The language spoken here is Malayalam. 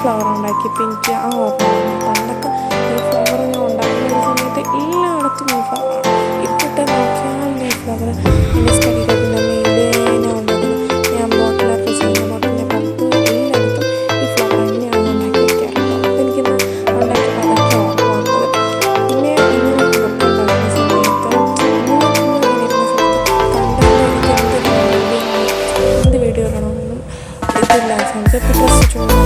ഫ്ലവർ ഉണ്ടാക്കിയപ്പോൾ എനിക്ക് ആ ഓർമ്മ പണ്ടൊക്കെ ഈ ഫ്ലവർ ഞാൻ ഉണ്ടാക്കുന്ന സമയത്ത് എല്ലായിടത്തും ഈ ഫ്ലവറാണ്. ഇപ്പോഴത്തെ നോക്കിയാൽ ഈ ഫ്ലവർ എൻ്റെ സ്റ്റഡി ടേബിളിൻ്റെ മേലെ ഞാൻ ഉണ്ടാക്കുന്നത്. ഞാൻ ബോട്ടിലൊക്കെ ചെയ്യുന്ന ബോട്ടിലെ പുറത്ത് എല്ലായിടത്തും ഈ ഫ്ലവർ തന്നെയാണ് ഉണ്ടാക്കി വയ്ക്കാറുള്ളത്. അപ്പോൾ എനിക്കിന്ന് ഉണ്ടാക്കിയപ്പോൾ അതൊക്കെ ഓർമ്മ വന്നത്. പിന്നെ ഇങ്ങനെ ഇതൊക്കെ ഉണ്ടാക്കുന്ന സമയത്ത് ഇങ്ങനെ ചുമ്മാ ഇങ്ങനെ ഇരുന്ന സമയത്ത് കണ്ടപ്പോൾ എനിക്ക് എന്ത് വീഡിയോ കാണണമെന്നും ഇതില്ല. സമയത്ത് ഇപ്പോൾ ഡ്രസ്സ് ചുമ്മാ